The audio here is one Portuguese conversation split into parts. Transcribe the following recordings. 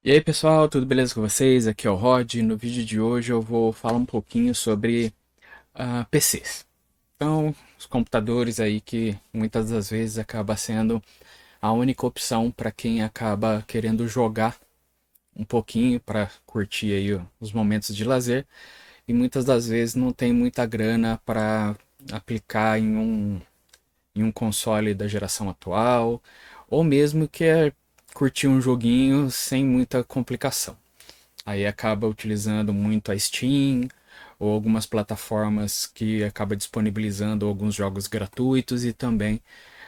E aí pessoal, tudo beleza com vocês? Aqui é o Rod. No vídeo de hoje eu vou falar um pouquinho sobre PCs. Então, os computadores aí que muitas das vezes acaba sendo a única opção para quem acaba querendo jogar um pouquinho para curtir aí os momentos de lazer e muitas das vezes não tem muita grana para aplicar em um console da geração atual ou mesmo quer curtir um joguinho sem muita complicação. Aí acaba utilizando muito a Steam ou algumas plataformas que acaba disponibilizando alguns jogos gratuitos e também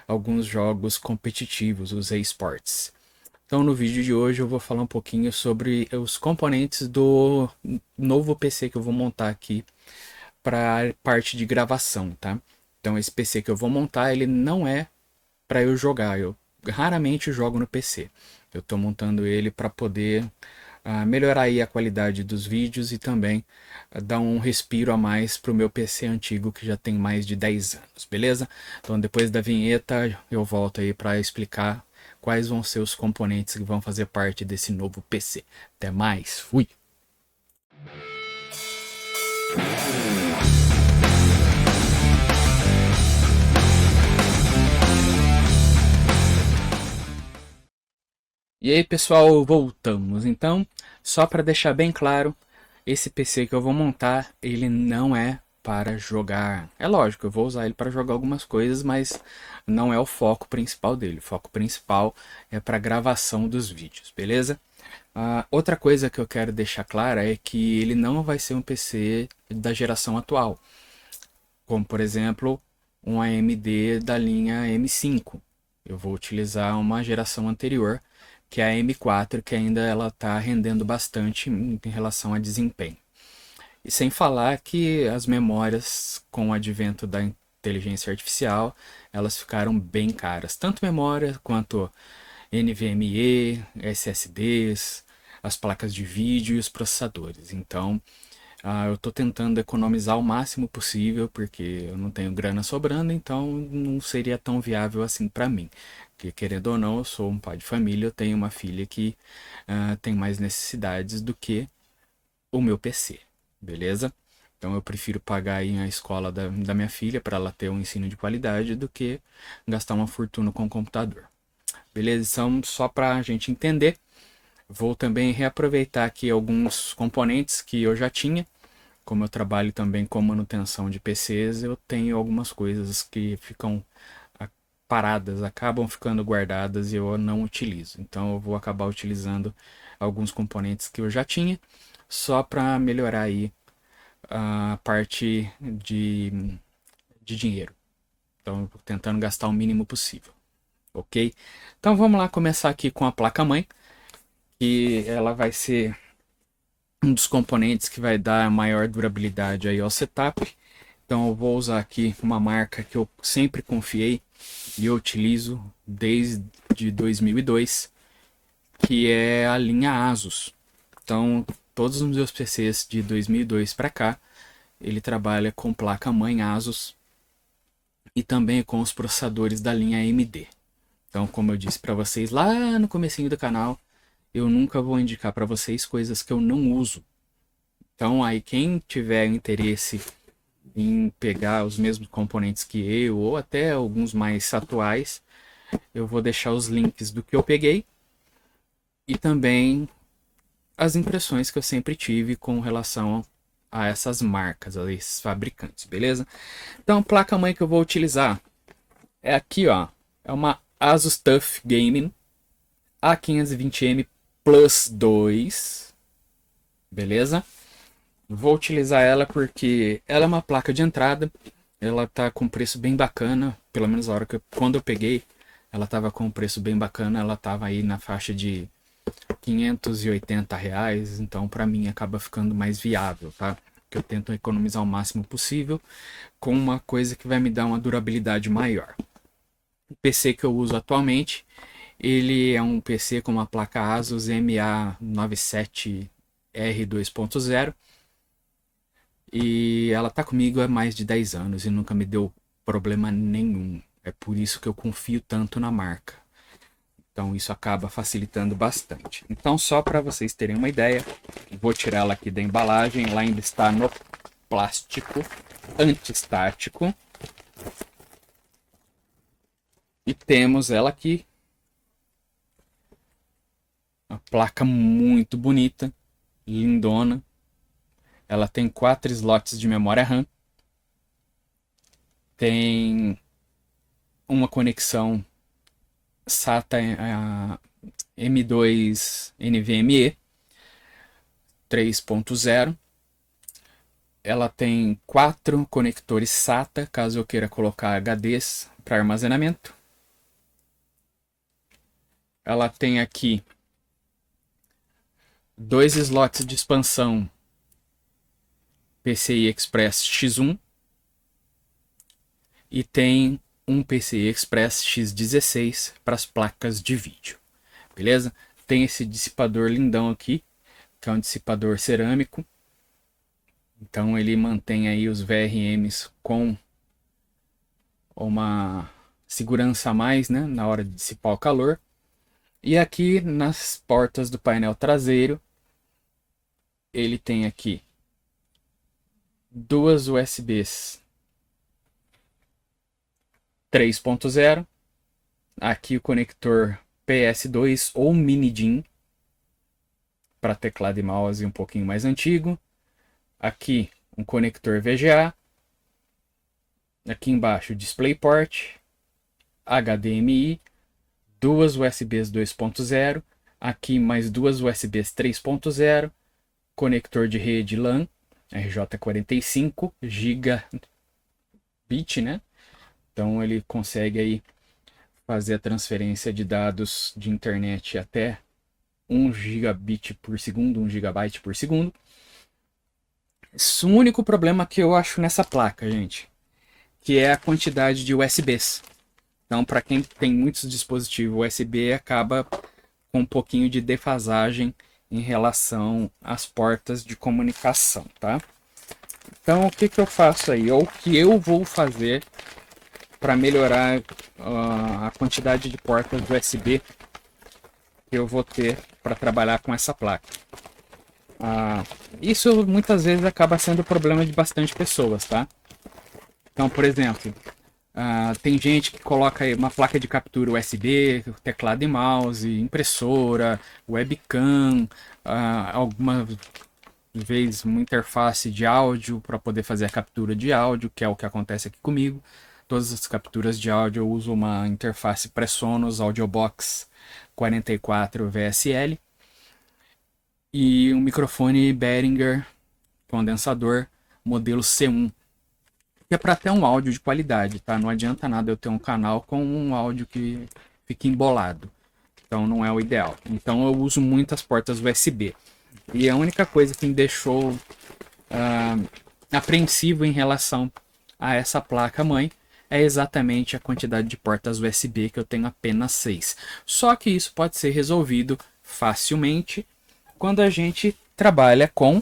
alguns jogos competitivos, os esports. Então no vídeo de hoje eu vou falar um pouquinho sobre os componentes do novo PC que eu vou montar aqui para parte de gravação, tá? Então esse PC que eu vou montar, ele não é para eu jogar, eu raramente jogo no PC. Eu estou montando ele para poder melhorar aí a qualidade dos vídeos e também dar um respiro a mais para o meu PC antigo que já tem mais de 10 anos, beleza? Então depois da vinheta eu volto aí para explicar quais vão ser os componentes que vão fazer parte desse novo PC. Até mais, fui! E aí pessoal, voltamos. Então, só para deixar bem claro, esse PC que eu vou montar, ele não é para jogar. É lógico, eu vou usar ele para jogar algumas coisas, mas não é o foco principal dele. O foco principal é para gravação dos vídeos, beleza? Outra coisa que eu quero deixar clara é que ele não vai ser um PC da geração atual, como por exemplo um AMD da linha M5. Eu vou utilizar uma geração anterior, que é a M4, que ainda ela está rendendo bastante em relação a desempenho. E sem falar que as memórias com o advento da inteligência artificial, elas ficaram bem caras, tanto memória quanto NVMe, SSDs, as placas de vídeo e os processadores. Então, eu estou tentando economizar o máximo possível, porque eu não tenho grana sobrando, então não seria tão viável assim para mim. Porque, querendo ou não, eu sou um pai de família, eu tenho uma filha que tem mais necessidades do que o meu PC, beleza? Então eu prefiro pagar aí a escola da minha filha para ela ter um ensino de qualidade do que gastar uma fortuna com o computador. Beleza? Então, só para a gente entender, vou também reaproveitar aqui alguns componentes que eu já tinha. Como eu trabalho também com manutenção de PCs, eu tenho algumas coisas que ficam paradas, acabam ficando guardadas e eu não utilizo. Então eu vou acabar utilizando alguns componentes que eu já tinha, só para melhorar aí a parte de dinheiro. Então, tentando gastar o mínimo possível, ok? Então vamos lá começar aqui com a placa-mãe, que ela vai ser um dos componentes que vai dar maior durabilidade aí ao setup. Então eu vou usar aqui uma marca que eu sempre confiei e eu utilizo desde 2002, que é a linha Asus. Então todos os meus PCs de 2002 para cá, ele trabalha com placa-mãe Asus e também com os processadores da linha AMD. Então, como eu disse para vocês lá no comecinho do canal, eu nunca vou indicar para vocês coisas que eu não uso. Então, aí quem tiver interesse em pegar os mesmos componentes que eu, ou até alguns mais atuais, eu vou deixar os links do que eu peguei e também as impressões que eu sempre tive com relação a essas marcas, a esses fabricantes, beleza? Então, a placa-mãe que eu vou utilizar é aqui, ó. É uma Asus TUF Gaming A520M Plus 2, beleza? Vou utilizar ela porque ela é uma placa de entrada, ela tá com preço bem bacana, pelo menos a hora que quando eu peguei, ela tava com um preço bem bacana, ela tava aí na faixa de R$ 580, então para mim acaba ficando mais viável, tá? Que eu tento economizar o máximo possível com uma coisa que vai me dar uma durabilidade maior. O PC que eu uso atualmente, ele é um PC com uma placa Asus MA97R2.0 e ela tá comigo há mais de 10 anos e nunca me deu problema nenhum. É por isso que eu confio tanto na marca. Então isso acaba facilitando bastante. Então só para vocês terem uma ideia, vou tirar ela aqui da embalagem, ela ainda está no plástico antistático. E temos ela aqui. Uma placa muito bonita, lindona. Ela tem 4 slots de memória RAM. Tem uma conexão SATA M2 NVMe 3.0. Ela tem 4 conectores SATA, caso eu queira colocar HDs para armazenamento. Ela tem aqui 2 slots de expansão PCI Express X1 e tem um PCI Express X16 para as placas de vídeo, beleza? Tem esse dissipador lindão aqui, que é um dissipador cerâmico, então ele mantém aí os VRMs com uma segurança a mais, né, na hora de dissipar o calor. E aqui nas portas do painel traseiro, ele tem aqui 2 USBs 3.0, aqui o conector PS2 ou mini DIN para teclado e mouse um pouquinho mais antigo, aqui um conector VGA, aqui embaixo DisplayPort, HDMI, 2 USBs 2.0, aqui mais 2 USBs 3.0, conector de rede LAN RJ45 gigabit, né? Então ele consegue aí fazer a transferência de dados de internet até 1 gigabit por segundo, 1 gigabyte por segundo. O único problema que eu acho nessa placa, gente, que é a quantidade de USBs. Então, para quem tem muitos dispositivos USB, acaba com um pouquinho de defasagem em relação às portas de comunicação, tá? Então, o que que eu faço aí? Ou o que eu vou fazer para melhorar a quantidade de portas USB que eu vou ter para trabalhar com essa placa? Isso muitas vezes acaba sendo problema de bastante pessoas, tá? Então, por exemplo, tem gente que coloca aí uma placa de captura USB, teclado e mouse, impressora, webcam, alguma vez uma interface de áudio para poder fazer a captura de áudio, que é o que acontece aqui comigo. Todas as capturas de áudio eu uso uma interface PreSonus Audiobox 44 VSL e um microfone Behringer condensador modelo C1, que é para ter um áudio de qualidade, tá? Não adianta nada eu ter um canal com um áudio que fique embolado. Então não é o ideal. Então eu uso muitas portas USB. E a única coisa que me deixou apreensivo em relação a essa placa-mãe é exatamente a quantidade de portas USB, que eu tenho apenas 6. Só que isso pode ser resolvido facilmente quando a gente trabalha com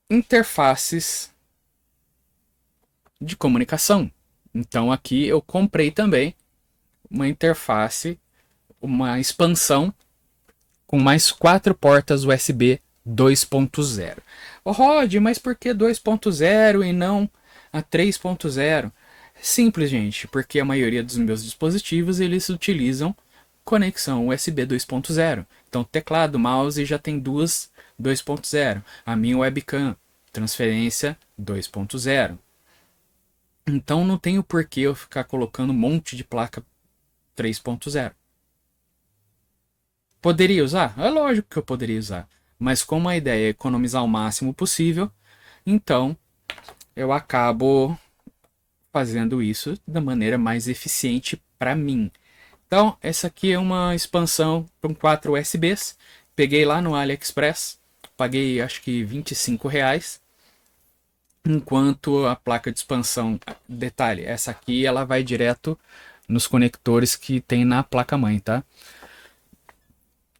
interfaces de comunicação. Então aqui eu comprei também uma interface, uma expansão com mais 4 portas USB 2.0. Rod, mas por que 2.0 e não a 3.0? Simples, gente, porque a maioria dos meus dispositivos eles utilizam conexão USB 2.0. Então teclado, mouse já tem duas 2.0. A minha webcam, transferência 2.0. Então não tem o porquê eu ficar colocando um monte de placa 3.0. Poderia usar? É lógico que eu poderia usar. Mas como a ideia é economizar o máximo possível, então eu acabo fazendo isso da maneira mais eficiente para mim. Então, essa aqui é uma expansão com 4 USBs. Peguei lá no AliExpress, paguei acho que R$ 25. Enquanto a placa de expansão, detalhe, essa aqui ela vai direto nos conectores que tem na placa-mãe, tá?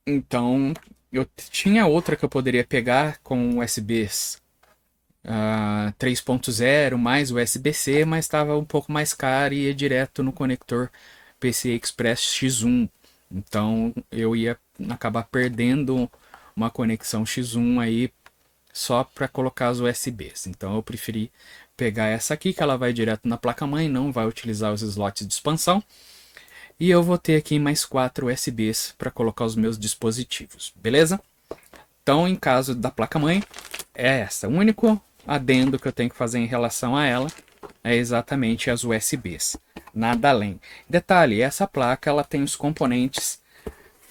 Então, eu tinha outra que eu poderia pegar com USBs 3.0 mais USB-C, mas estava um pouco mais caro e ia direto no conector PCI Express X1. Então eu ia acabar perdendo uma conexão X1 aí só para colocar as USBs. Então eu preferi pegar essa aqui, que ela vai direto na placa-mãe, não vai utilizar os slots de expansão. E eu vou ter aqui mais 4 USBs para colocar os meus dispositivos, beleza? Então, em caso da placa-mãe, é essa. O único adendo que eu tenho que fazer em relação a ela é exatamente as USBs. Nada além. Detalhe, essa placa ela tem os componentes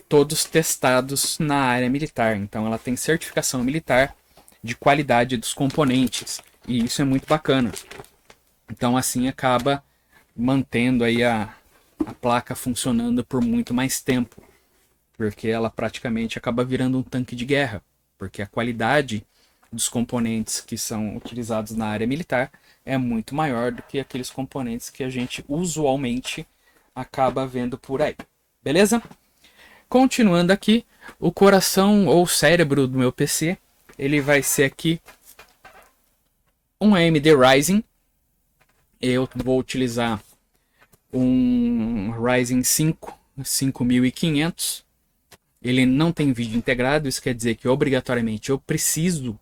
todos testados na área militar. Então ela tem certificação militar de qualidade dos componentes. E isso é muito bacana. Então assim acaba mantendo aí a placa funcionando por muito mais tempo. Porque ela praticamente acaba virando um tanque de guerra. Porque a qualidade dos componentes que são utilizados na área militar é muito maior do que aqueles componentes que a gente usualmente acaba vendo por aí. Beleza? Continuando aqui, o coração ou cérebro do meu PC, ele vai ser aqui um AMD Ryzen. Eu vou utilizar um Ryzen 5 5500. Ele não tem vídeo integrado, isso quer dizer que obrigatoriamente eu preciso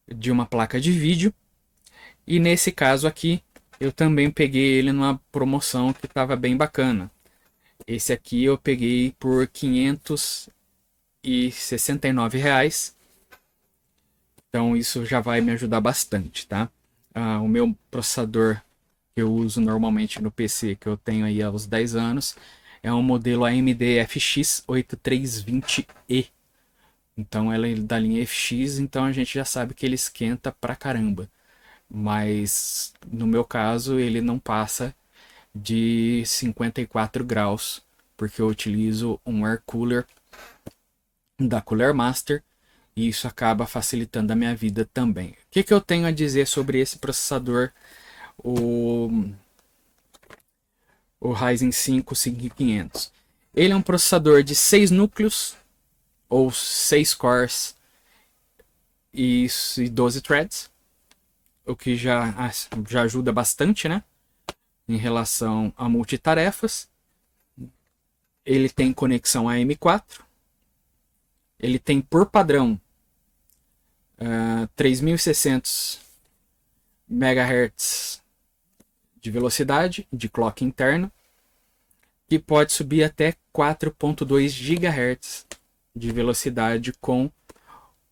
de uma placa de vídeo. E nesse caso aqui, eu também peguei ele numa promoção que estava bem bacana. Esse aqui eu peguei por R$ 569. Então isso já vai me ajudar bastante, tá? O meu processador que eu uso normalmente no PC, que eu tenho aí há uns 10 anos, é um modelo AMD FX 8320E. Então ela é da linha FX, então a gente já sabe que ele esquenta pra caramba. Mas no meu caso ele não passa de 54 graus, porque eu utilizo um air cooler da Cooler Master e isso acaba facilitando a minha vida também. O que eu tenho a dizer sobre esse processador, o Ryzen 5 5500? Ele é um processador de 6 núcleos ou 6 cores e 12 threads, o que já ajuda bastante, né? Em relação a multitarefas. Ele tem conexão AM4. Ele tem por padrão 3600 MHz de velocidade de clock interno, que pode subir até 4.2 GHz de velocidade com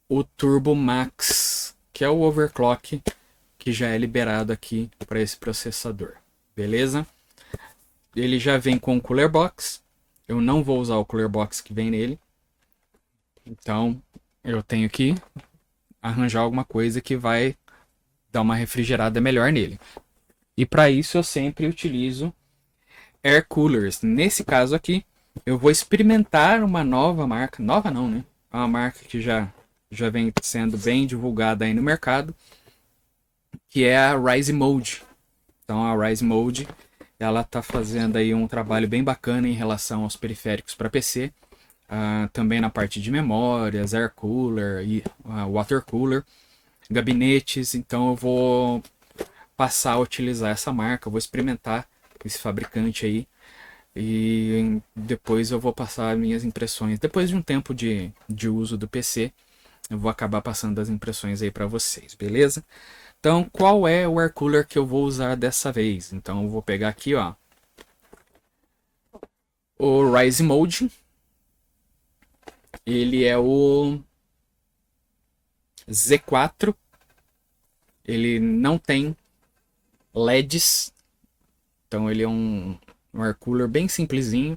o Turbo Max, que é o overclock que já é liberado aqui para esse processador. Beleza? Ele já vem com o Cooler Box. Eu não vou usar o Cooler Box que vem nele. Então eu tenho que arranjar alguma coisa que vai dar uma refrigerada melhor nele. E para isso eu sempre utilizo air coolers. Nesse caso aqui, eu vou experimentar uma nova marca. Nova não, né? É uma marca que já vem sendo bem divulgada aí no mercado, que é a Rise Mode. Então a Rise Mode, ela tá fazendo aí um trabalho bem bacana em relação aos periféricos para PC. Também na parte de memórias, air cooler e water cooler, gabinetes. Então eu vou passar a utilizar essa marca, vou experimentar esse fabricante aí e depois eu vou passar minhas impressões. Depois de um tempo de uso do PC, eu vou acabar passando as impressões aí para vocês, beleza? Então, qual é o air cooler que eu vou usar dessa vez? Então, eu vou pegar aqui, ó, o Rise Mode. Ele é o Z4. Ele não tem LEDs. Então, ele é um air cooler bem simplesinho.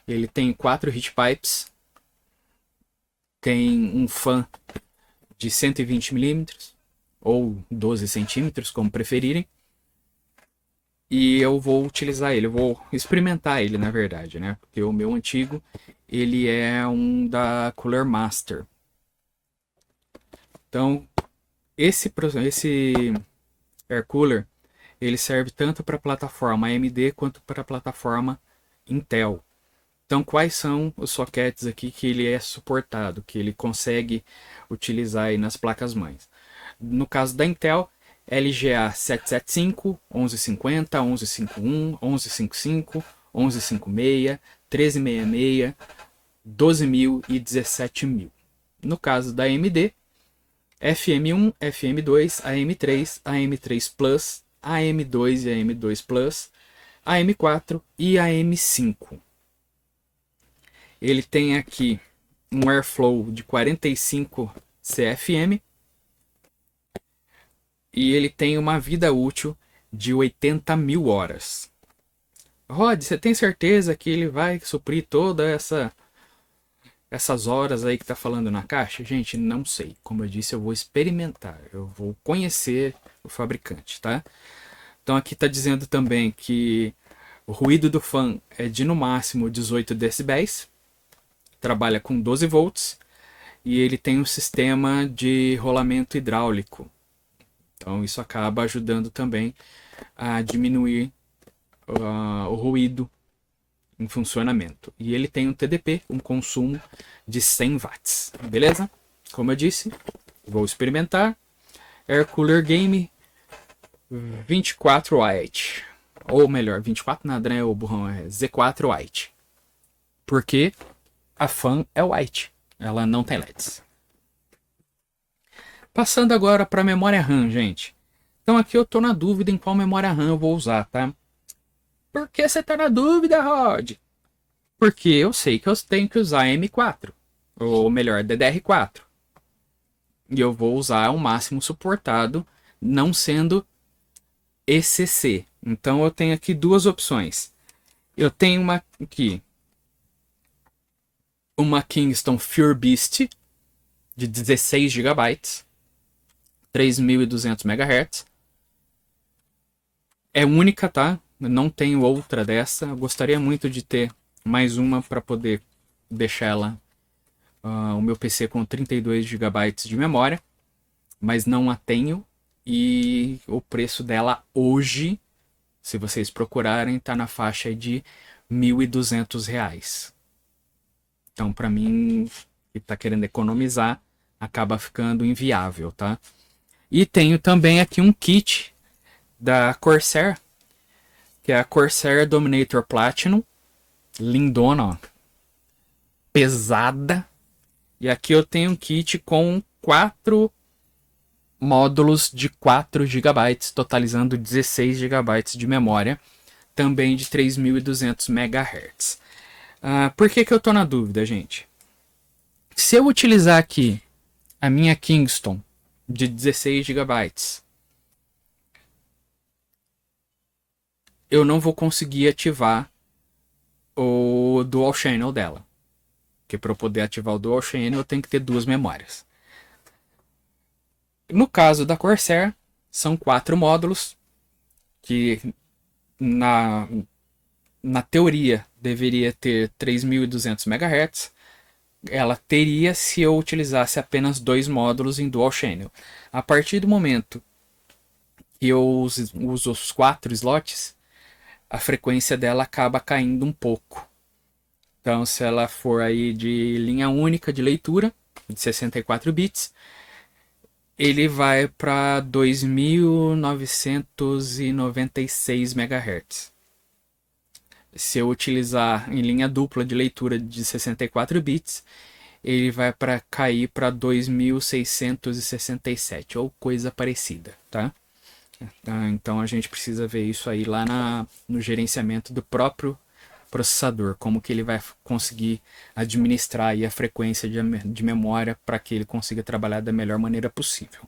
Ele tem 4 heat pipes. Tem um fan de 120 milímetros. Ou 12 centímetros, como preferirem. E eu vou utilizar ele, eu vou experimentar ele, na verdade, né? Porque o meu antigo, ele é um da Cooler Master. Então, esse air cooler, ele serve tanto para a plataforma AMD quanto para a plataforma Intel. Então, quais são os sockets aqui que ele é suportado, que ele consegue utilizar aí nas placas-mães? No caso da Intel, LGA 775, 1150, 1151, 1155, 1156, 1366, 12.000 e 17.000. No caso da AMD, FM1, FM2, AM3, AM3 Plus, AM2 e AM2 Plus, AM4 e AM5. Ele tem aqui um airflow de 45 CFM e ele tem uma vida útil de 80.000 horas. Rod, você tem certeza que ele vai suprir toda essas horas aí que tá falando na caixa? Gente, não sei. Como eu disse, eu vou experimentar. Eu vou conhecer o fabricante, tá? Então aqui tá dizendo também que o ruído do fan é de no máximo 18 decibéis. Trabalha com 12 volts. E ele tem um sistema de rolamento hidráulico. Então isso acaba ajudando também a diminuir o ruído em funcionamento. E ele tem um TDP, um consumo de 100 watts. Beleza? Como eu disse, vou experimentar. Air Cooler Game 24 White. Ou melhor, 24 nada, né? O burrão é Z4 White. Porque a fan é white. Ela não tem LEDs. Passando agora para a memória RAM, gente. Então aqui eu tô na dúvida em qual memória RAM eu vou usar, tá? Por que você tá na dúvida, Rod? Porque eu sei que eu tenho que usar M4. Ou melhor, DDR4. E eu vou usar o máximo suportado, não sendo ECC. Então eu tenho aqui duas opções. Eu tenho uma Kingston Pure Beast de 16 GB, 3.200 MHz. É única, tá? Não tenho outra dessa. Eu gostaria muito de ter mais uma para poder deixar o meu PC com 32 GB de memória, mas não a tenho. E o preço dela hoje, se vocês procurarem, tá na faixa de R$ 1.200. Então, para mim, que tá querendo economizar, acaba ficando inviável, tá? E tenho também aqui um kit da Corsair, que é a Corsair Dominator Platinum. Lindona, ó. Pesada. E aqui eu tenho um kit com 4 módulos de 4 GB, totalizando 16 GB de memória, também de 3.200 MHz. Por que eu tô na dúvida, gente? Se eu utilizar aqui a minha Kingston de 16 GB, eu não vou conseguir ativar o Dual Channel dela. Porque para eu poder ativar o Dual Channel eu tenho que ter duas memórias. No caso da Corsair, são 4 módulos que na teoria deveria ter 3.200 MHz. Ela teria se eu utilizasse apenas 2 módulos em Dual Channel. A partir do momento que eu uso os 4 slots, a frequência dela acaba caindo um pouco. Então, se ela for aí de linha única de leitura, de 64 bits, ele vai para 2.996 MHz. Se eu utilizar em linha dupla de leitura de 64 bits, ele vai cair para 2.667 ou coisa parecida, tá? Então a gente precisa ver isso aí lá no gerenciamento do próprio processador, como que ele vai conseguir administrar aí a frequência de memória para que ele consiga trabalhar da melhor maneira possível.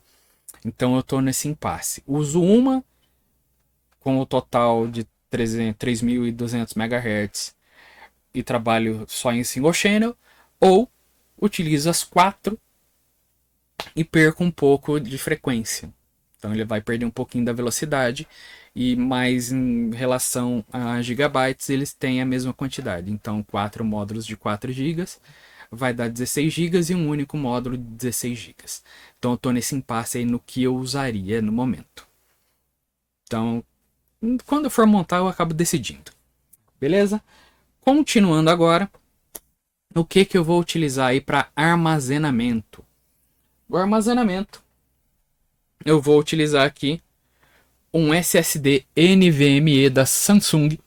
Então eu estou nesse impasse. Uso uma com o total de 3.200 MHz e trabalho só em single channel, ou utilizo as 4 e perco um pouco de frequência. Então ele vai perder um pouquinho da velocidade, mas em relação a gigabytes eles têm a mesma quantidade. Então 4 módulos de 4 GB vai dar 16 GB e um único módulo de 16 GB. Então eu estou nesse impasse aí no que eu usaria no momento. Então quando eu for montar eu acabo decidindo. Beleza? Continuando agora, o que eu vou utilizar aí para armazenamento? O armazenamento eu vou utilizar aqui um SSD NVMe da Samsung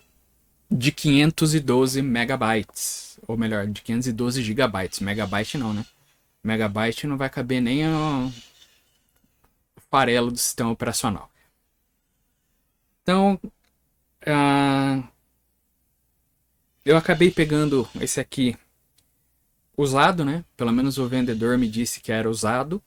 de 512 megabytes, ou melhor, de 512 gigabytes. Megabyte não, né? Megabyte não vai caber nem o farelo do sistema operacional. Então, eu acabei pegando esse aqui usado, né? Pelo menos o vendedor me disse que era usado.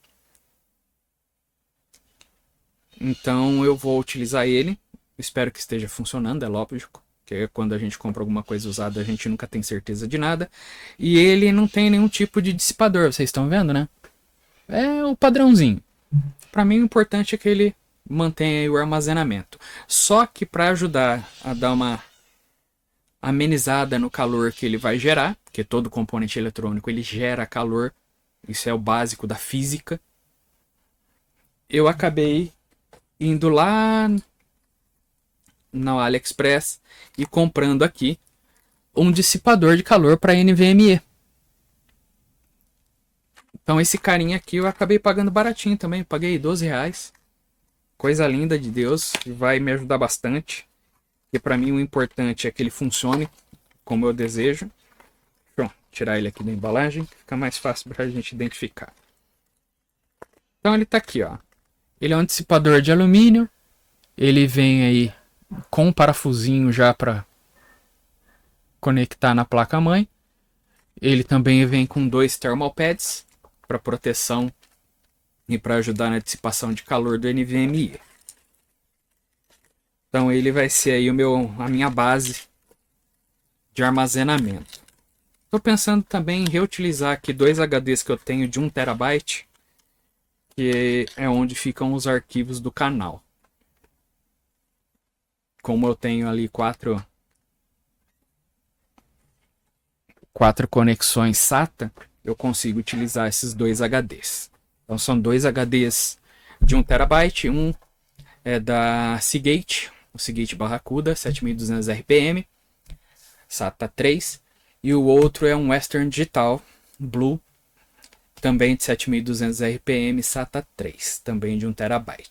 Então eu vou utilizar ele. Espero que esteja funcionando, é lógico. Que quando a gente compra alguma coisa usada, a gente nunca tem certeza de nada. E ele não tem nenhum tipo de dissipador, vocês estão vendo, né? É o padrãozinho. Para mim o importante é que ele mantenha o armazenamento. Só que para ajudar a dar uma amenizada no calor que ele vai gerar, porque todo componente eletrônico ele gera calor, isso é o básico da física, eu acabei indo lá no AliExpress e comprando aqui um dissipador de calor para NVMe. Então esse carinha aqui eu acabei pagando baratinho também, paguei R$12. Coisa linda de Deus, vai me ajudar bastante. E para mim o importante é que ele funcione como eu desejo. Deixa eu tirar ele aqui da embalagem, fica mais fácil para a gente identificar. Então ele está aqui, ó. Ele é um dissipador de alumínio. Ele vem aí com um parafusinho já para conectar na placa-mãe. Ele também vem com 2 thermal pads para proteção e para ajudar na dissipação de calor do NVMe. Então ele vai ser aí a minha base de armazenamento. Estou pensando também em reutilizar aqui 2 HDs que eu tenho de 1 TB, que é onde ficam os arquivos do canal. Como eu tenho ali 4 conexões SATA, eu consigo utilizar esses 2 HDs. Então são 2 HDs de 1 TB, um é da Seagate, o Seagate Barracuda 7200 RPM, SATA 3, e o outro é um Western Digital Blue, também de 7200 RPM, SATA 3, também de 1 TB.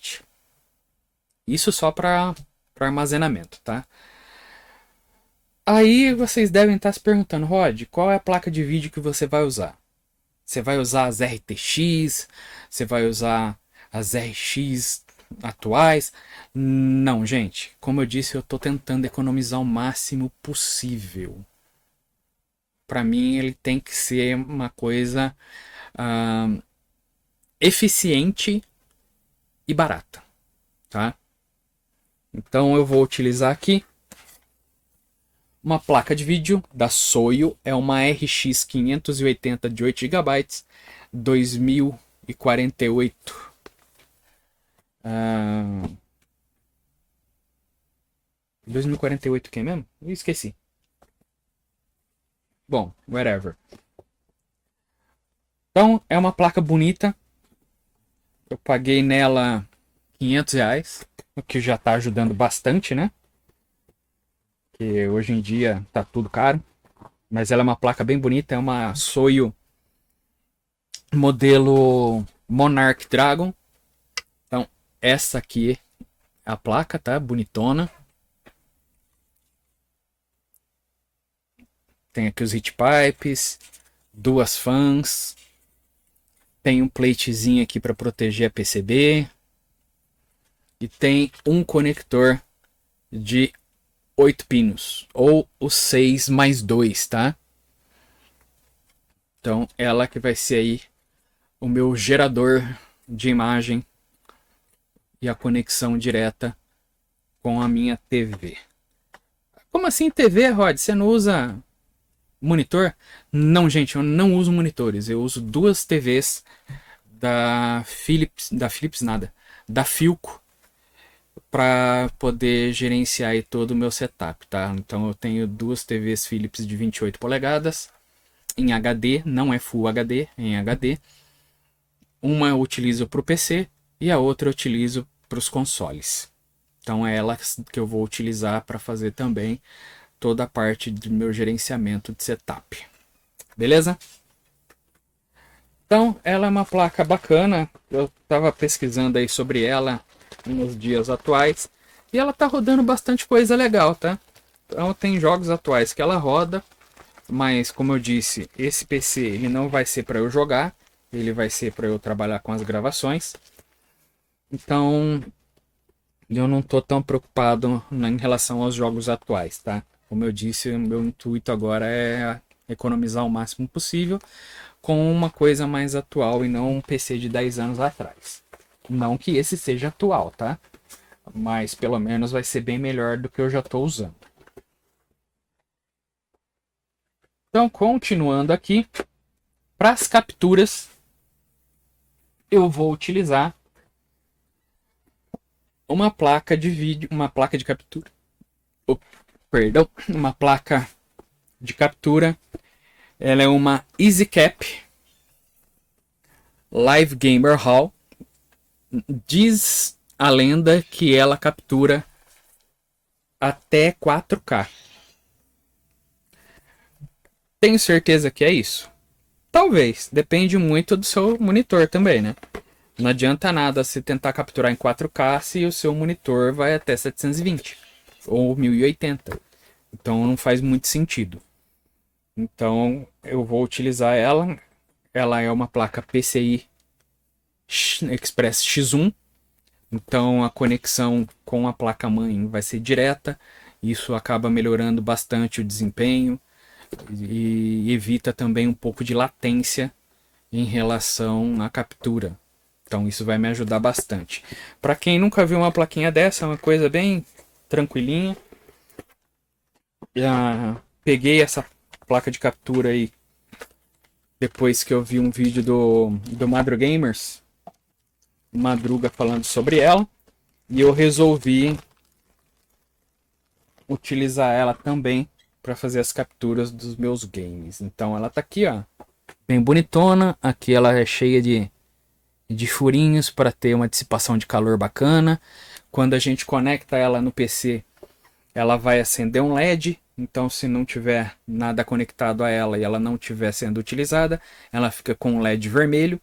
Isso só para armazenamento, tá? Aí vocês devem estar se perguntando, Rod, qual é a placa de vídeo que você vai usar? Você vai usar as RTX? Você vai usar as RX atuais? Não, gente. Como eu disse, eu estou tentando economizar o máximo possível. Para mim, ele tem que ser uma coisa eficiente e barata, tá? Então eu vou utilizar aqui uma placa de vídeo da Soio, é uma RX 580 de 8 GB, 2048. 2048 o que mesmo? Eu esqueci. Bom, whatever. Então é uma placa bonita. Eu paguei nela R$500, o que já está ajudando bastante, né? Que hoje em dia tá tudo caro. Mas ela é uma placa bem bonita, é uma Soio modelo Monarch Dragon. Então, essa aqui é a placa, tá? Bonitona. Tem aqui os heat pipes, 2 fãs. Tem um platezinho aqui para proteger a PCB. E tem um conector de 8 pinos, ou os 6 mais 2, tá? Então ela que vai ser aí o meu gerador de imagem e a conexão direta com a minha TV. Como assim TV, Rod? Você não usa monitor? Não, gente, eu não uso monitores. Eu uso 2 TVs da Philco, para poder gerenciar aí todo o meu setup, tá? Então eu tenho 2 TVs Philips de 28 polegadas em HD, não é Full HD, é em HD. Uma eu utilizo para o PC e a outra eu utilizo para os consoles. Então é ela que eu vou utilizar para fazer também toda a parte do meu gerenciamento de setup. Beleza? Então ela é uma placa bacana, eu estava pesquisando aí sobre ela nos dias atuais. E ela tá rodando bastante coisa legal, tá? Então tem jogos atuais que ela roda, mas como eu disse, esse PC ele não vai ser para eu jogar, ele vai ser para eu trabalhar com as gravações. Então eu não tô tão preocupado em relação aos jogos atuais, tá? Como eu disse, o meu intuito agora é economizar o máximo possível com uma coisa mais atual e não um PC de 10 anos atrás. Não que esse seja atual, tá? Mas pelo menos vai ser bem melhor do que eu já estou usando. Então, continuando aqui, para as capturas, eu vou utilizar uma placa de vídeo, uma placa de captura. Oh, perdão, uma placa de captura. Ela é uma EasyCap Live Gamer Hall. Diz a lenda que ela captura até 4K. Tenho certeza que é isso? Talvez, depende muito do seu monitor também, né? Não adianta nada você tentar capturar em 4K se o seu monitor vai até 720 ou 1080. Então não faz muito sentido. Então eu vou utilizar ela. Ela é uma placa PCI Express X1. Então a conexão com a placa-mãe vai ser direta. Isso acaba melhorando bastante o desempenho e evita também um pouco de latência em relação à captura. Então isso vai me ajudar bastante. Para quem nunca viu uma plaquinha dessa, é uma coisa bem tranquilinha. Peguei essa placa de captura aí depois que eu vi um vídeo do Madrugamers, Madruga, falando sobre ela. E eu resolvi utilizar ela também para fazer as capturas dos meus games. Então ela tá aqui, ó, bem bonitona. Aqui ela é cheia de furinhos para ter uma dissipação de calor bacana. Quando a gente conecta ela no PC, ela vai acender um LED. Então se não tiver nada conectado a ela e ela não estiver sendo utilizada, ela fica com um LED vermelho.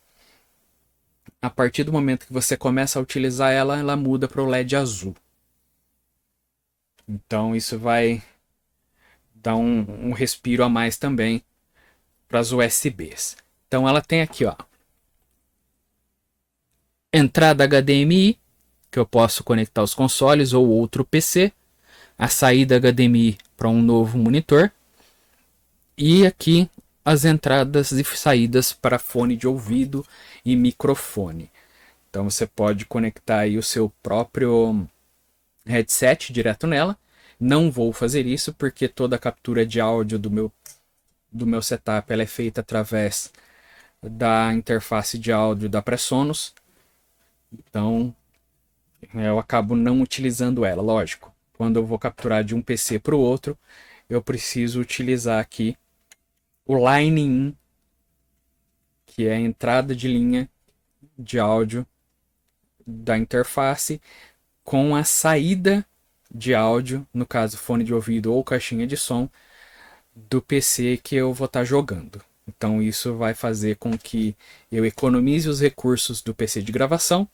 A partir do momento que você começa a utilizar ela, ela muda para o LED azul. Então isso vai dar um respiro a mais também para as USBs. Então ela tem aqui, ó, entrada HDMI, que eu posso conectar os consoles ou outro PC, a saída HDMI para um novo monitor, e aqui as entradas e saídas para fone de ouvido e microfone. Então você pode conectar aí o seu próprio headset direto nela. Não vou fazer isso porque toda a captura de áudio do meu setup ela é feita através da interface de áudio da Presonus. Então eu acabo não utilizando ela, lógico. Quando eu vou capturar de um PC para o outro, eu preciso utilizar aqui o Line-In, que é a entrada de linha de áudio da interface com a saída de áudio, no caso fone de ouvido ou caixinha de som, do PC que eu vou estar jogando. Então isso vai fazer com que eu economize os recursos do PC de gravação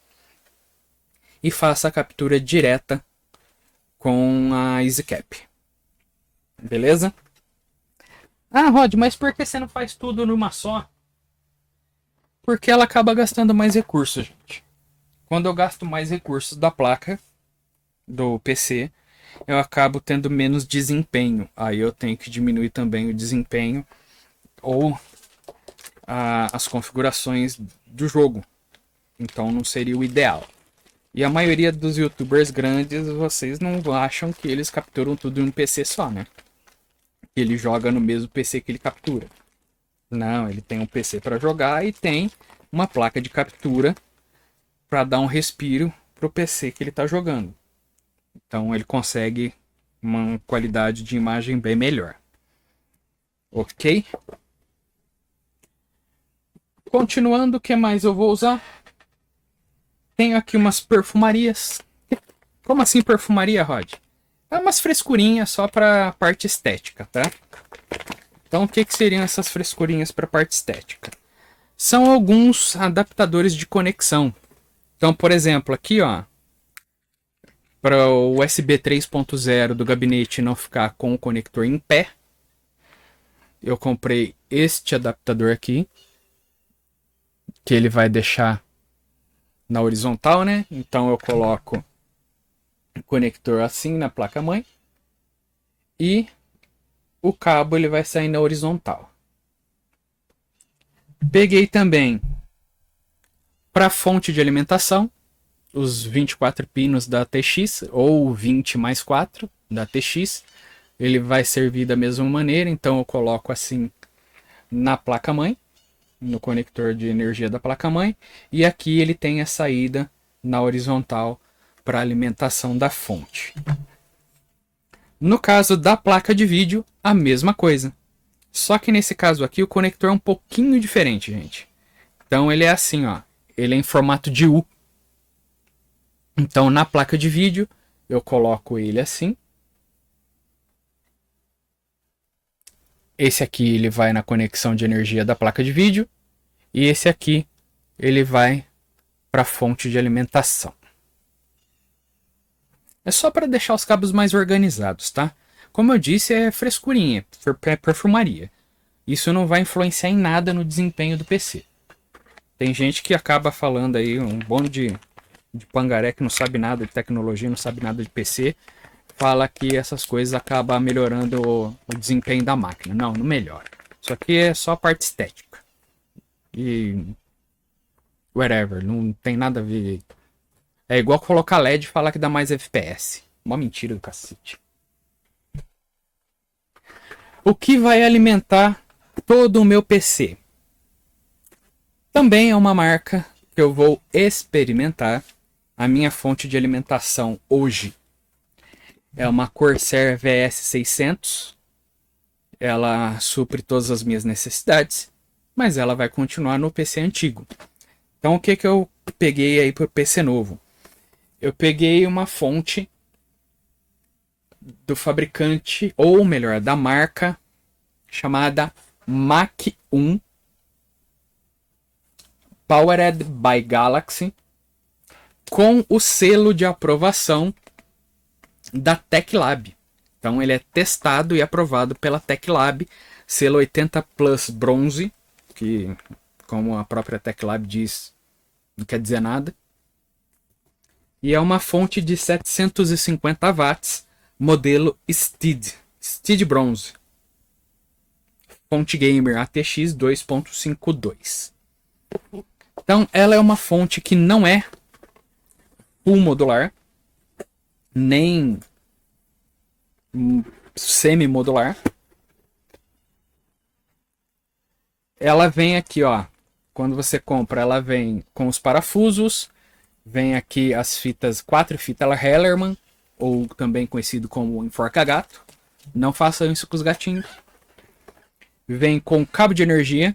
e faça a captura direta com a EasyCap. Beleza? Ah, Rod, mas por que você não faz tudo numa só? Porque ela acaba gastando mais recursos, gente. Quando eu gasto mais recursos da placa do PC, eu acabo tendo menos desempenho. Aí eu tenho que diminuir também o desempenho ou as configurações do jogo. Então não seria o ideal. E a maioria dos youtubers grandes, vocês não acham que eles capturam tudo em um PC só, né? Que ele joga no mesmo PC que ele captura. Não, ele tem um PC para jogar e tem uma placa de captura para dar um respiro pro PC que ele está jogando. Então ele consegue uma qualidade de imagem bem melhor. Ok? Continuando, o que mais eu vou usar? Tenho aqui umas perfumarias. Como assim perfumaria, Rod? É umas frescurinhas só para parte estética, tá? Então o que seriam essas frescurinhas para parte estética? São alguns adaptadores de conexão. Então, por exemplo, aqui, ó, para o USB 3.0 do gabinete não ficar com o conector em pé, eu comprei este adaptador aqui, que ele vai deixar na horizontal, né? Então eu coloco o conector assim na placa-mãe e o cabo ele vai sair na horizontal. Peguei também para fonte de alimentação os 24 pinos da TX ou 20 mais 4 da TX. Ele vai servir da mesma maneira, então eu coloco assim na placa-mãe, no conector de energia da placa-mãe, e aqui ele tem a saída na horizontal para alimentação da fonte. No caso da placa de vídeo, a mesma coisa. Só que nesse caso aqui o conector é um pouquinho diferente, gente. Então ele é assim, ó. Ele é em formato de U. Então na placa de vídeo eu coloco ele assim. Esse aqui ele vai na conexão de energia da placa de vídeo. E esse aqui ele vai para a fonte de alimentação. É só para deixar os cabos mais organizados, tá? Como eu disse, é frescurinha, é perfumaria. Isso não vai influenciar em nada no desempenho do PC. Tem gente que acaba falando aí, um bonde de pangaré que não sabe nada de tecnologia, não sabe nada de PC, fala que essas coisas acabam melhorando o desempenho da máquina. Não, não melhora. Isso aqui é só a parte estética. E whatever, não tem nada a ver. É igual colocar LED e falar que dá mais FPS. Uma mentira do cacete. O que vai alimentar todo o meu PC? Também é uma marca que eu vou experimentar. A minha fonte de alimentação hoje é uma Corsair VS600. Ela supre todas as minhas necessidades, mas ela vai continuar no PC antigo. Então o que eu peguei aí para o PC novo? Eu peguei uma fonte do fabricante, ou melhor, da marca, chamada Mach 1 Powered by Galaxy, com o selo de aprovação da TechLab. Então ele é testado e aprovado pela TechLab, selo 80 Plus Bronze, que como a própria TechLab diz, não quer dizer nada. E é uma fonte de 750 watts, modelo Steed Bronze. Fonte gamer ATX 2.52. Então ela é uma fonte que não é full modular, nem semi-modular. Ela vem aqui, ó. Quando você compra, ela vem com os parafusos. Vem aqui as fitas, 4 fitas Hellerman, ou também conhecido como enforca-gato. Não façam isso com os gatinhos. Vem com cabo de energia,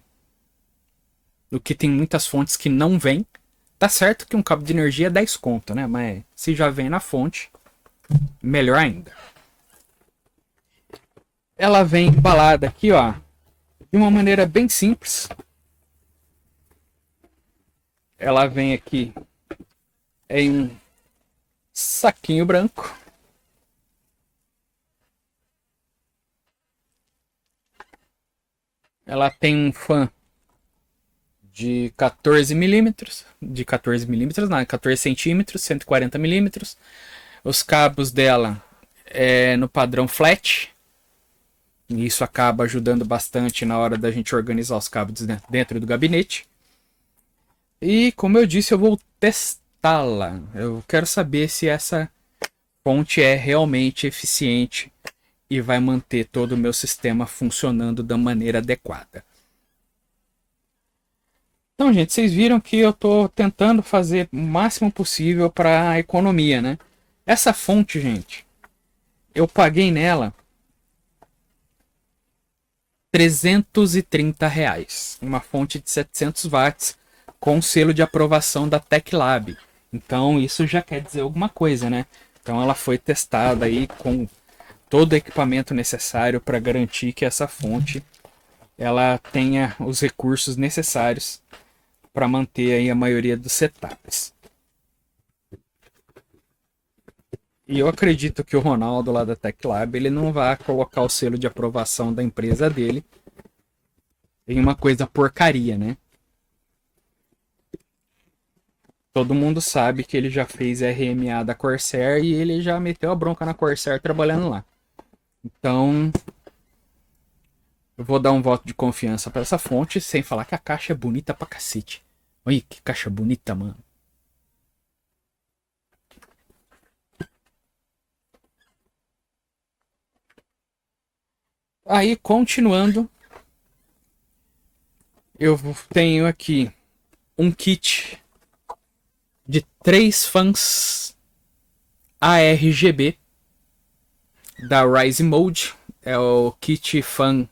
o que tem muitas fontes que não vem. Tá certo que um cabo de energia é 10 conto, né? Mas se já vem na fonte, melhor ainda. Ela vem embalada aqui, ó, de uma maneira bem simples. Ela vem aqui em um saquinho branco. Ela tem um fã de 14 milímetros, de 14 milímetros, não, 14 centímetros, 140 milímetros. Os cabos dela é no padrão flat. E isso acaba ajudando bastante na hora da gente organizar os cabos dentro do gabinete. E como eu disse, eu vou testá-la. Eu quero saber se essa fonte é realmente eficiente e vai manter todo o meu sistema funcionando da maneira adequada. Então, gente, vocês viram que eu estou tentando fazer o máximo possível para a economia, né? Essa fonte, gente, eu paguei nela R$330. Uma fonte de 700 watts com selo de aprovação da TechLab. Então isso já quer dizer alguma coisa, né? Então ela foi testada aí com todo o equipamento necessário para garantir que essa fonte ela tenha os recursos necessários para manter aí a maioria dos setups. E eu acredito que o Ronaldo lá da TecLab, ele não vai colocar o selo de aprovação da empresa dele em uma coisa porcaria, né? Todo mundo sabe que ele já fez RMA da Corsair e ele já meteu a bronca na Corsair trabalhando lá. Então, eu vou dar um voto de confiança para essa fonte, sem falar que a caixa é bonita pra cacete. Olha que caixa bonita, mano. Aí, continuando, eu tenho aqui um kit de 3 fãs ARGB da Rise Mode. É o kit fan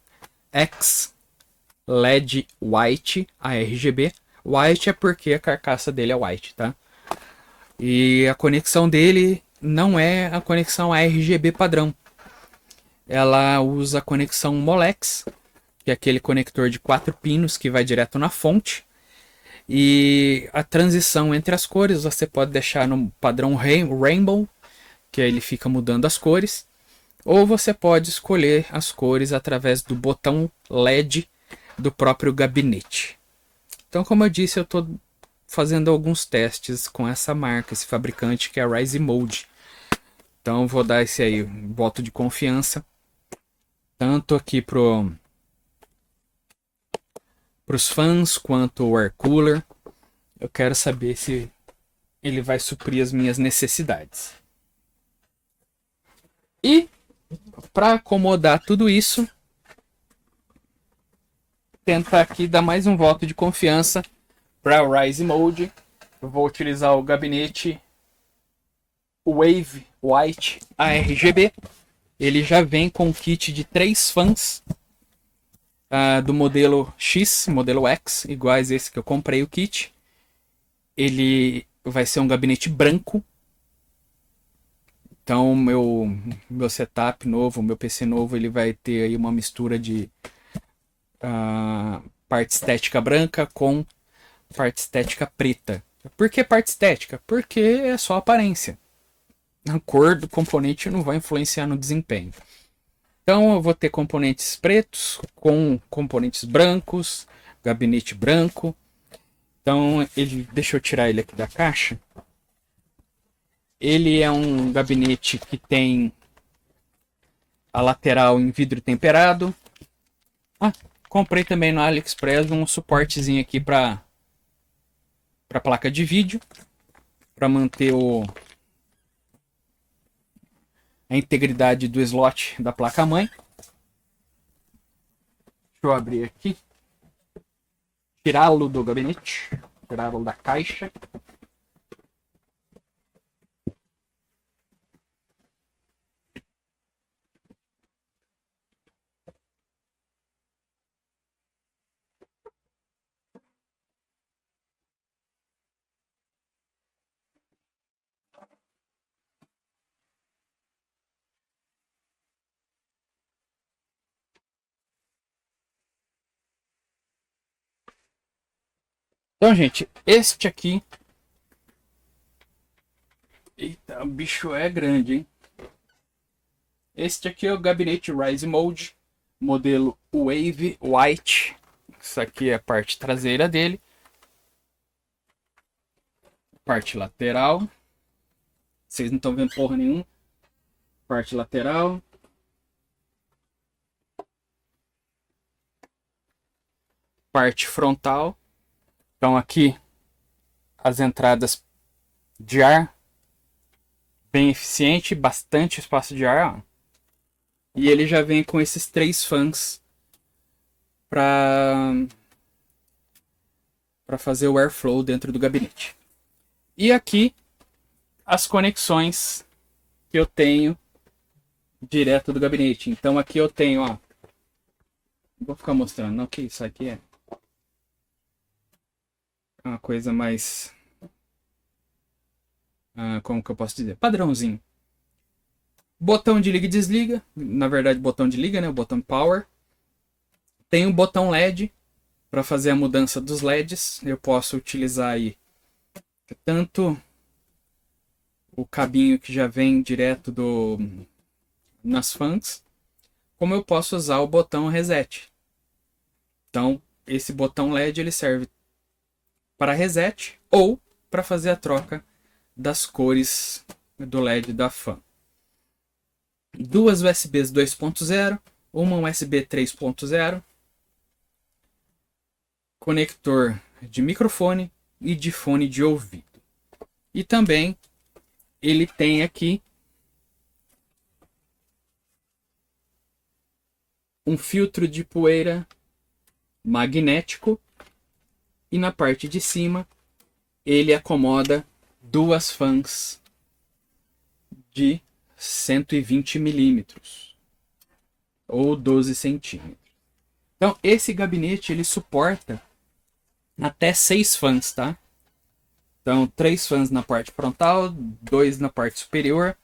X LED White ARGB. White é porque a carcaça dele é white, tá? E a conexão dele não é a conexão ARGB padrão. Ela usa a conexão Molex, que é aquele conector de 4 pinos que vai direto na fonte. E a transição entre as cores você pode deixar no padrão Rainbow, que aí ele fica mudando as cores. Ou você pode escolher as cores através do botão LED do próprio gabinete. Então, como eu disse, eu estou fazendo alguns testes com essa marca, esse fabricante que é a Rise Mode. Então, vou dar esse aí voto de confiança, tanto aqui pros fãs quanto o air cooler. Eu quero saber se ele vai suprir as minhas necessidades. E para acomodar tudo isso, tentar aqui dar mais um voto de confiança para o Rise Mode. Eu vou utilizar o gabinete Wave White ARGB. Ele já vem com um kit de 3 fãs do modelo X, modelo X, iguais esse que eu comprei o kit. Ele vai ser um gabinete branco. Então meu setup novo, meu PC novo, ele vai ter aí uma mistura de parte estética branca com parte estética preta. Por que parte estética? Porque é só aparência. A cor do componente não vai influenciar no desempenho. Então eu vou ter componentes pretos com componentes brancos, gabinete branco. Então deixa eu tirar ele aqui da caixa. Ele é um gabinete que tem a lateral em vidro temperado. Comprei também no AliExpress um suportezinho aqui para placa de vídeo, para manter a integridade do slot da placa-mãe. Deixa eu abrir aqui. Tirá-lo do gabinete. Tirá-lo da caixa. Então, gente, este aqui... Eita, o bicho é grande, hein? Este aqui é o gabinete Rise Mode, modelo Wave White. Isso aqui é a parte traseira dele. Parte lateral. Vocês não estão vendo porra nenhuma. Parte lateral. Parte frontal. Então aqui as entradas de ar. Bem eficiente, bastante espaço de ar. Ó. E ele já vem com esses 3 fãs para fazer o airflow dentro do gabinete. E aqui as conexões que eu tenho direto do gabinete. Então aqui eu tenho, ó. Vou ficar mostrando, não, que isso aqui é uma coisa mais... como que eu posso dizer? Padrãozinho. Botão de liga e desliga. Na verdade, botão de liga, né? O botão power. Tem um botão LED para fazer a mudança dos LEDs. Eu posso utilizar aí tanto o cabinho que já vem direto nas fãs, como eu posso usar o botão reset. Então, esse botão LED ele serve para reset ou para fazer a troca das cores do LED da fã. Duas USBs 2.0, uma USB 3.0, conector de microfone e de fone de ouvido. E também ele tem aqui um filtro de poeira magnético e na parte de cima ele acomoda duas fãs de 120 milímetros ou 12 centímetros. Então esse gabinete ele suporta até 6 fãs, tá? Então 3 fãs na parte frontal, 2 na parte superior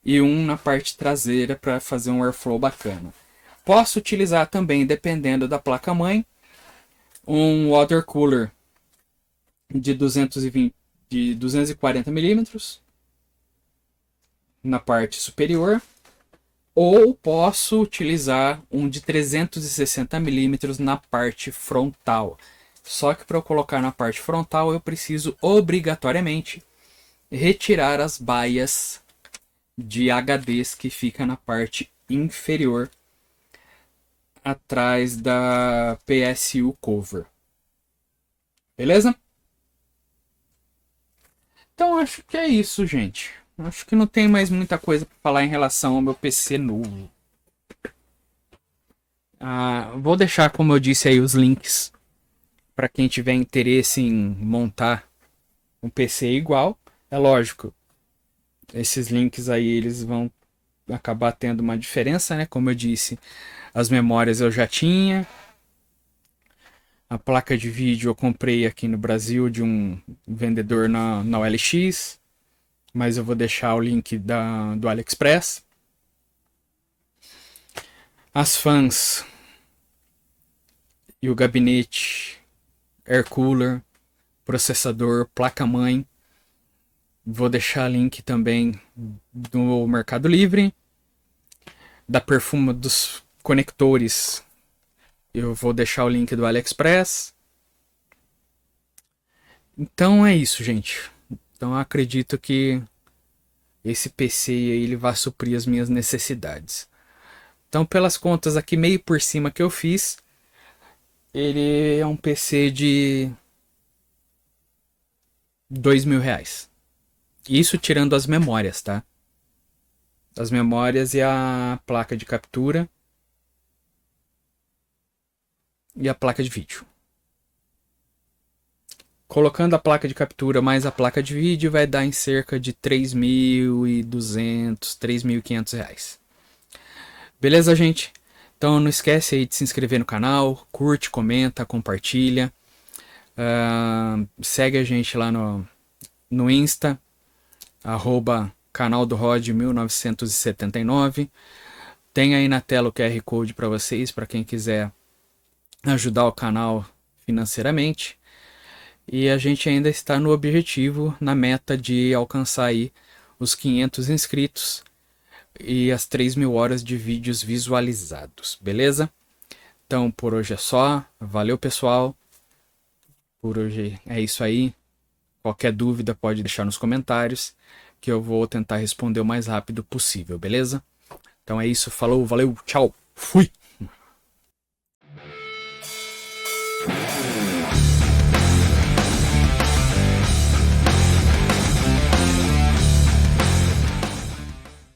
e 1 na parte traseira para fazer um airflow bacana. Posso utilizar também, dependendo da placa-mãe, um water cooler de 240 milímetros na parte superior, ou posso utilizar um de 360 milímetros na parte frontal. Só que para eu colocar na parte frontal eu preciso obrigatoriamente retirar as baias de HDs que fica na parte inferior atrás da PSU cover. Beleza? Então acho que é isso, gente. Acho que não tem mais muita coisa para falar em relação ao meu PC novo. Vou deixar, como eu disse aí, os links para quem tiver interesse em montar um PC igual. É lógico, esses links aí eles vão acabar tendo uma diferença, né? Como eu disse, as memórias eu já tinha. A placa de vídeo eu comprei aqui no Brasil de um vendedor na OLX. Mas eu vou deixar o link do AliExpress. As fãs e o gabinete, air cooler, processador, placa-mãe. Vou deixar link também do Mercado Livre. Da perfuma dos conectores, eu vou deixar o link do AliExpress. Então é isso, gente. Então eu acredito que esse PC aí ele vai suprir as minhas necessidades. Então pelas contas aqui meio por cima que eu fiz, ele é um PC de R$ 2.000. Isso tirando as memórias, tá? As memórias e a placa de captura e a placa de vídeo. Colocando a placa de captura mais a placa de vídeo vai dar em cerca de R$ 3.200, R$ 3.500. Beleza, gente? Então não esquece aí de se inscrever no canal, curte, comenta, compartilha. Segue a gente lá no Insta, @canal do Rod 1979. Tem aí na tela o QR Code para vocês, para quem quiser ajudar o canal financeiramente. E a gente ainda está no objetivo, na meta de alcançar aí os 500 inscritos e as 3.000 horas de vídeos visualizados, beleza? Então por hoje é só, valeu pessoal, por hoje é isso aí. Qualquer dúvida pode deixar nos comentários, que eu vou tentar responder o mais rápido possível, beleza? Então é isso, falou, valeu, tchau, fui!